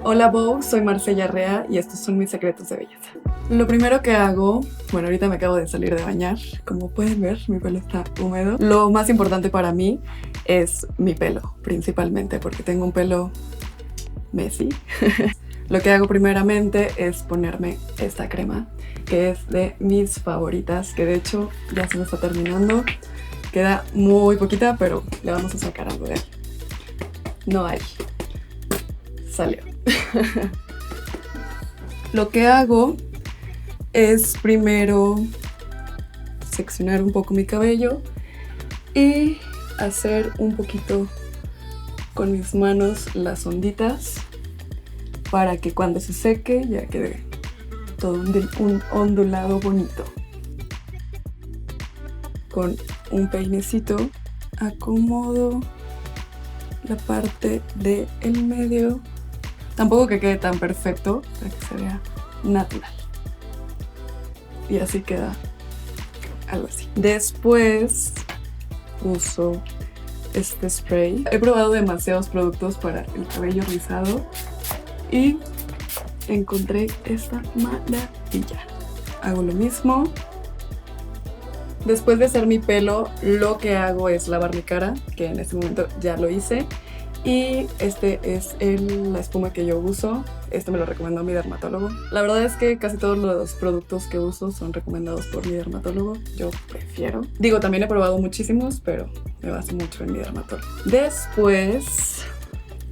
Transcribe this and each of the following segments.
Hola Vogue, soy Marcella Rea y estos son mis secretos de belleza. Lo primero que hago, bueno, ahorita me acabo de salir de bañar, como pueden ver mi pelo está húmedo. Lo más importante para mí es mi pelo, principalmente porque tengo un pelo messy. Lo que hago primeramente es ponerme esta crema, que es de mis favoritas, que de hecho ya se me está terminando. Queda muy poquita, pero le vamos a sacar algo de ahí. No hay. Salió. Lo que hago es primero seccionar un poco mi cabello y hacer un poquito con mis manos las onditas para que cuando se seque ya quede todo un ondulado bonito. Con un peinecito acomodo la parte del medio. Tampoco que quede tan perfecto, para que se vea natural. Y así queda algo así. Después uso este spray. He probado demasiados productos para el cabello rizado y encontré esta maravilla. Hago lo mismo. Después de hacer mi pelo, lo que hago es lavar mi cara, que en este momento ya lo hice. Y este es la espuma que yo uso. Este me lo recomendó mi dermatólogo. La verdad es que casi todos los productos que uso son recomendados por mi dermatólogo. Yo prefiero. Digo, también he probado muchísimos, pero me baso mucho en mi dermatólogo. Después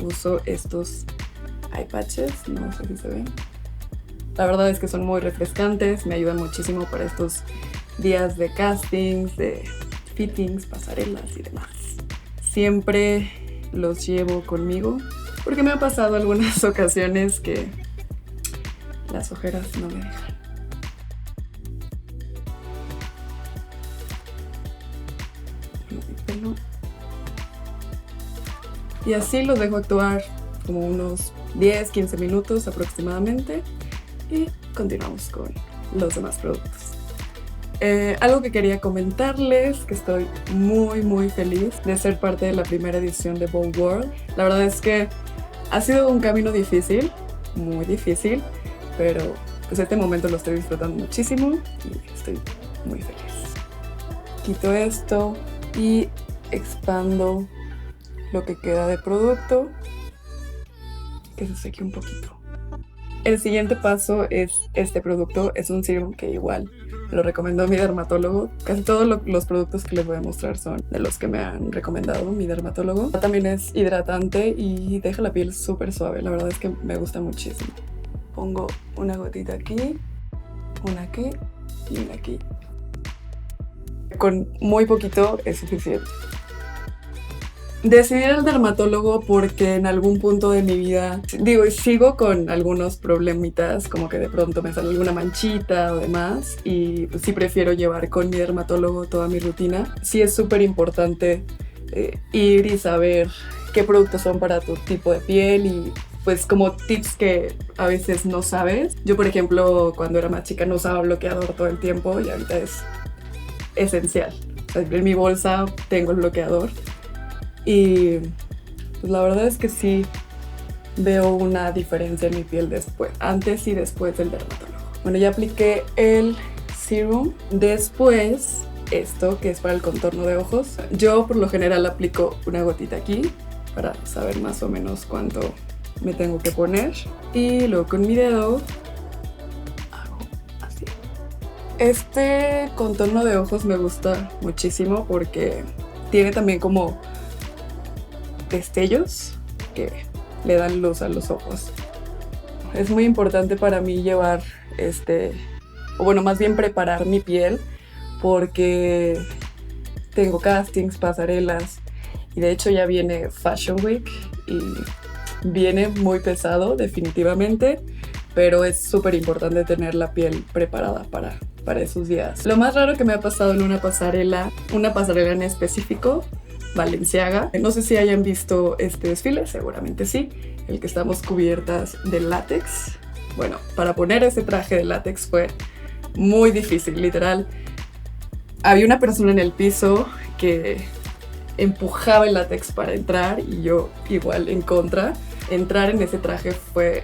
uso estos eye patches, no sé si se ven. La verdad es que son muy refrescantes, me ayudan muchísimo para estos días de castings, de fittings, pasarelas y demás. Siempre los llevo conmigo porque me ha pasado algunas ocasiones que las ojeras no me dejan. Y así los dejo actuar como unos 10-15 minutos aproximadamente y continuamos con los demás productos. Algo que quería comentarles, que estoy muy feliz de ser parte de la primera edición de Vogue World. La verdad es que ha sido un camino difícil, muy difícil, pero pues este momento lo estoy disfrutando muchísimo y estoy muy feliz. Quito esto y expando lo que queda de producto, que se seque un poquito. El siguiente paso es este producto, es un serum que igual lo recomendó mi dermatólogo. Casi todos los productos que les voy a mostrar son de los que me han recomendado mi dermatólogo. También es hidratante y deja la piel súper suave, la verdad es que me gusta muchísimo. Pongo una gotita aquí, una aquí y una aquí. Con muy poquito es suficiente. Decidí ir al dermatólogo porque en algún punto de mi vida, sigo con algunos problemitas, como que de pronto me sale alguna manchita o demás, y pues sí prefiero llevar con mi dermatólogo toda mi rutina. Sí es súper importante ir y saber qué productos son para tu tipo de piel y pues como tips que a veces no sabes. Yo, por ejemplo, cuando era más chica no usaba bloqueador todo el tiempo y ahorita es esencial. O sea, en mi bolsa tengo el bloqueador. Y pues la verdad es que sí veo una diferencia en mi piel antes y después del dermatólogo. Bueno, ya apliqué el serum. Después esto, que es para el contorno de ojos. Yo por lo general aplico una gotita aquí para saber más o menos cuánto me tengo que poner. Y luego con mi dedo hago así. Este contorno de ojos me gusta muchísimo porque tiene también como destellos que le dan luz a los ojos. Es muy importante para mí llevar más bien preparar mi piel porque tengo castings, pasarelas y de hecho ya viene Fashion Week y viene muy pesado definitivamente, pero es súper importante tener la piel preparada para esos días. Lo más raro que me ha pasado en una pasarela en específico, Balenciaga. No sé si hayan visto este desfile, seguramente sí, el que estamos cubiertas de látex. Bueno, para poner ese traje de látex fue muy difícil, literal. Había una persona en el piso que empujaba el látex para entrar y yo igual en contra. entrar en ese traje fue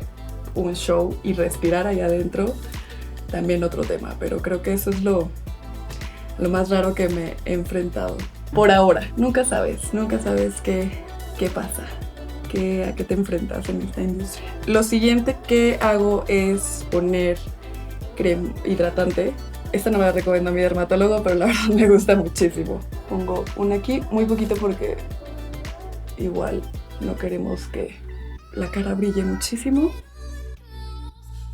un show y respirar ahí adentro también otro tema, pero creo que eso es lo más raro que me he enfrentado. Por ahora, nunca sabes qué pasa, a qué te enfrentas en esta industria. Lo siguiente que hago es poner crema hidratante. Esta no me la recomienda mi dermatólogo, pero la verdad me gusta muchísimo. Pongo una aquí, muy poquito porque igual no queremos que la cara brille muchísimo.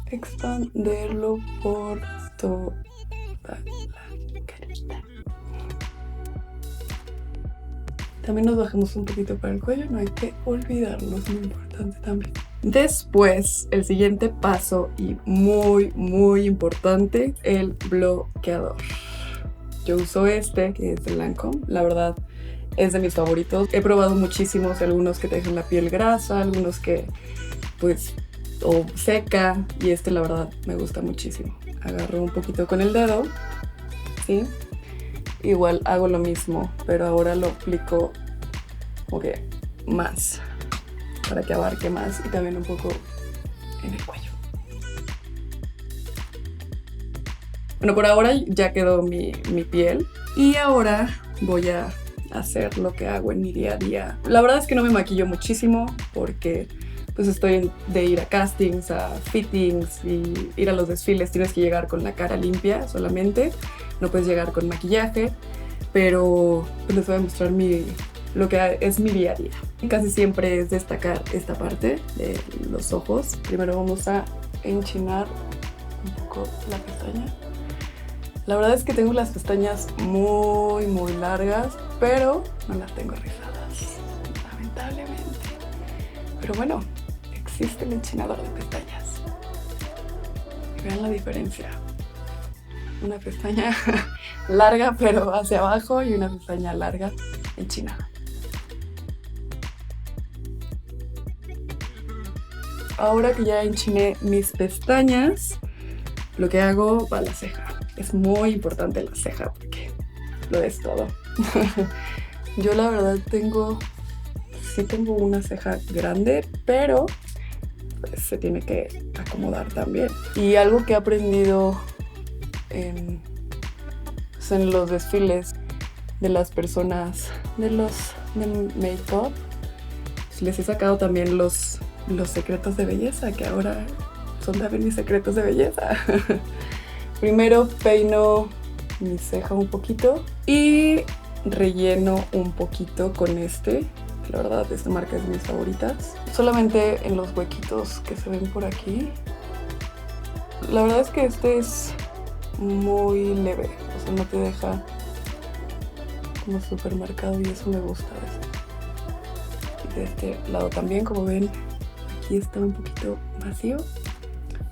Expanderlo por toda la carita. También nos bajamos un poquito para el cuello, no hay que olvidarlo, es muy importante también. Después, el siguiente paso y muy, muy importante, el bloqueador. Yo uso este, que es de Lancome, la verdad es de mis favoritos. He probado muchísimos, algunos que te dejan la piel grasa, algunos que pues o seca, y este la verdad me gusta muchísimo. Agarro un poquito con el dedo, ¿sí? Igual hago lo mismo, pero ahora lo aplico como que más, para que abarque más y también un poco en el cuello. Bueno, por ahora ya quedó mi piel y ahora voy a hacer lo que hago en mi día a día. La verdad es que no me maquillo muchísimo porque pues estoy de ir a castings, a fittings y ir a los desfiles. Tienes que llegar con la cara limpia solamente, no puedes llegar con maquillaje, pero pues les voy a mostrar lo que es mi día a día. Casi siempre es destacar esta parte de los ojos. Primero vamos a enchinar un poco la pestaña. La verdad es que tengo las pestañas muy, muy largas, pero no las tengo rizadas, lamentablemente. Pero bueno, existe el enchinador de pestañas. Vean la diferencia. Una pestaña larga pero hacia abajo y una pestaña larga enchinada. Ahora que ya enchiné mis pestañas, lo que hago va a la ceja. Es muy importante la ceja porque lo es todo. Yo la verdad sí tengo una ceja grande, pero pues, se tiene que acomodar también. Y algo que he aprendido en los desfiles de las personas de make-up, pues, les he sacado también los secretos de belleza, que ahora son también mis secretos de belleza. Primero peino mi ceja un poquito y relleno un poquito con este. La verdad, esta marca es de mis favoritas. Solamente en los huequitos que se ven por aquí. La verdad es que este es muy leve, o sea, no te deja como súper marcado y eso me gusta de esto. Y de este lado también, como ven, aquí está un poquito vacío,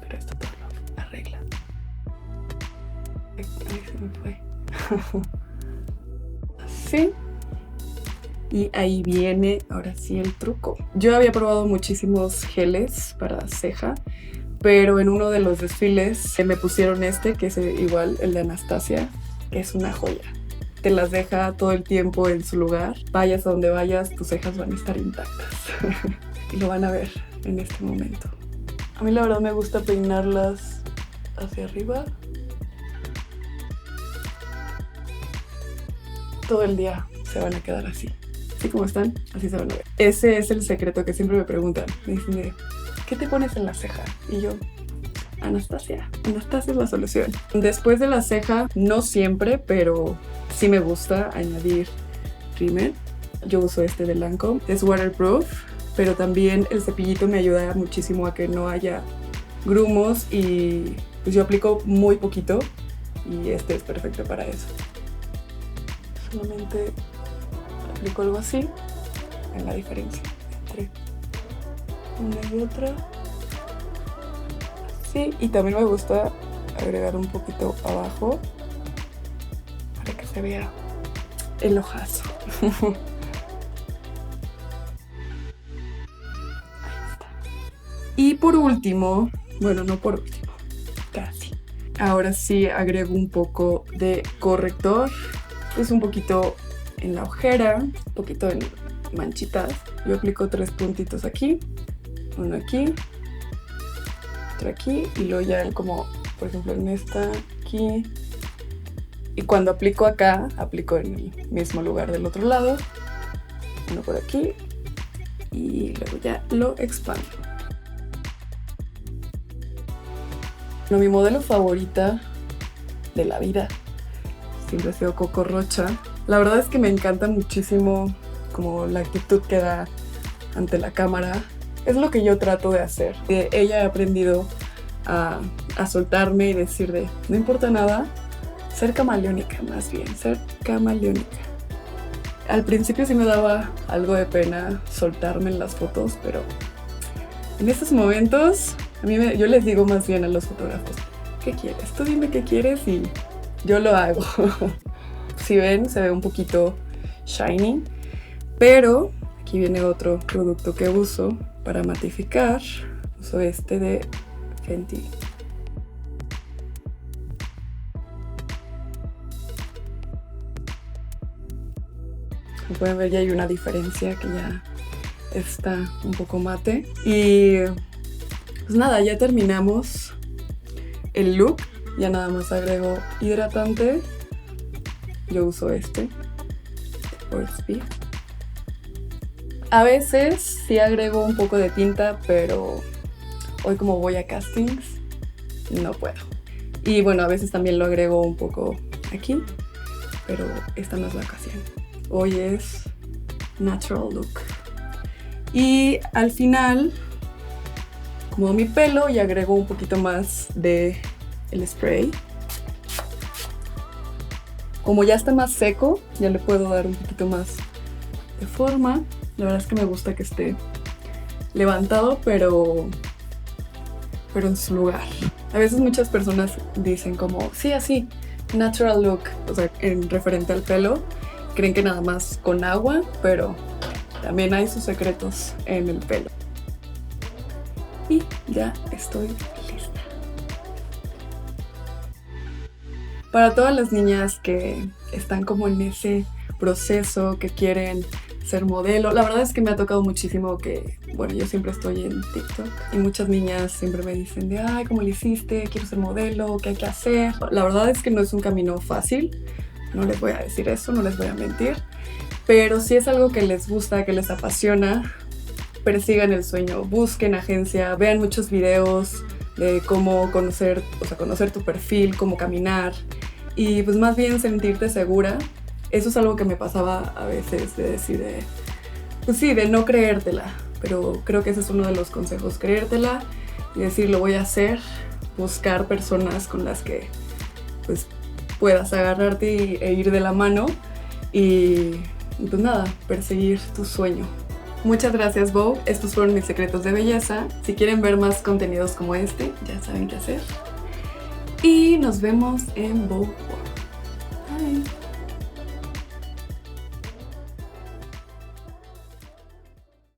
pero esto todo lo arregla. Ay, se me fue. Así. Y ahí viene ahora sí el truco. Yo había probado muchísimos geles para ceja, pero en uno de los desfiles me pusieron este, que es igual el de Anastasia, que es una joya. Te las deja todo el tiempo en su lugar. Vayas a donde vayas, tus cejas van a estar intactas. Y lo van a ver en este momento. A mí la verdad me gusta peinarlas hacia arriba. Todo el día se van a quedar así. Así como están, así se van a ver. Ese es el secreto que siempre me preguntan. Me dicen, ¿qué te pones en la ceja? Y yo, Anastasia. Anastasia es la solución. Después de la ceja, no siempre, pero sí me gusta añadir rímel. Yo uso este de Lancome. Es waterproof, pero también el cepillito me ayuda muchísimo a que no haya grumos y pues yo aplico muy poquito y este es perfecto para eso. Solamente aplico algo así, en la diferencia entre una y otra. Sí, y también me gusta agregar un poquito abajo para que se vea el ojazo. Ahí está. Y por último, bueno, no por último, casi. Ahora sí agrego un poco de corrector. Es un poquito en la ojera, un poquito en manchitas. Yo aplico 3 puntitos aquí uno aquí, otro aquí, y luego ya como, por ejemplo, en esta aquí. Y cuando aplico acá, aplico en el mismo lugar del otro lado, uno por aquí, y luego ya lo expando. Bueno, mi modelo favorita de la vida siempre ha sido Coco Rocha. La verdad es que me encanta muchísimo como la actitud que da ante la cámara. Es lo que yo trato de hacer. De ella he aprendido a soltarme y decir de no importa nada, ser camaleónica más bien, ser camaleónica. Al principio sí me daba algo de pena soltarme en las fotos, pero en estos momentos yo les digo más bien a los fotógrafos, ¿qué quieres? Tú dime qué quieres y yo lo hago. Si ven, se ve un poquito shiny, pero aquí viene otro producto que uso para matificar. Uso este de Fenty. Como pueden ver, ya hay una diferencia que ya está un poco mate. Y pues nada, ya terminamos el look. Ya nada más agrego hidratante. Yo uso este, Ortsby. A veces sí agrego un poco de tinta, pero hoy como voy a castings, no puedo. Y bueno, a veces también lo agrego un poco aquí, pero esta no es la ocasión. Hoy es natural look. Y al final, como mi pelo, y agrego un poquito más de el spray. Como ya está más seco, ya le puedo dar un poquito más de forma. La verdad es que me gusta que esté levantado, pero en su lugar. A veces muchas personas dicen como, sí, así, natural look, o sea, en referente al pelo. Creen que nada más con agua, pero también hay sus secretos en el pelo. Y ya estoy lista. Para todas las niñas que están como en ese proceso, que quieren ser modelo, la verdad es que me ha tocado muchísimo que, bueno, yo siempre estoy en TikTok y muchas niñas siempre me dicen de, ay, ¿cómo le hiciste? Quiero ser modelo, ¿qué hay que hacer? La verdad es que no es un camino fácil, no les voy a decir eso, no les voy a mentir, pero si es algo que les gusta, que les apasiona, persigan el sueño, busquen agencia, vean muchos videos de cómo conocer tu perfil, cómo caminar y pues más bien sentirte segura. Eso es algo que me pasaba a veces de decir, pues sí, de no creértela, pero creo que ese es uno de los consejos, creértela y decir lo voy a hacer, buscar personas con las que pues puedas agarrarte e ir de la mano y pues nada, perseguir tu sueño. Muchas gracias, Vogue. Estos fueron mis secretos de belleza. Si quieren ver más contenidos como este, ya saben qué hacer. Y nos vemos en Vogue World. Bye.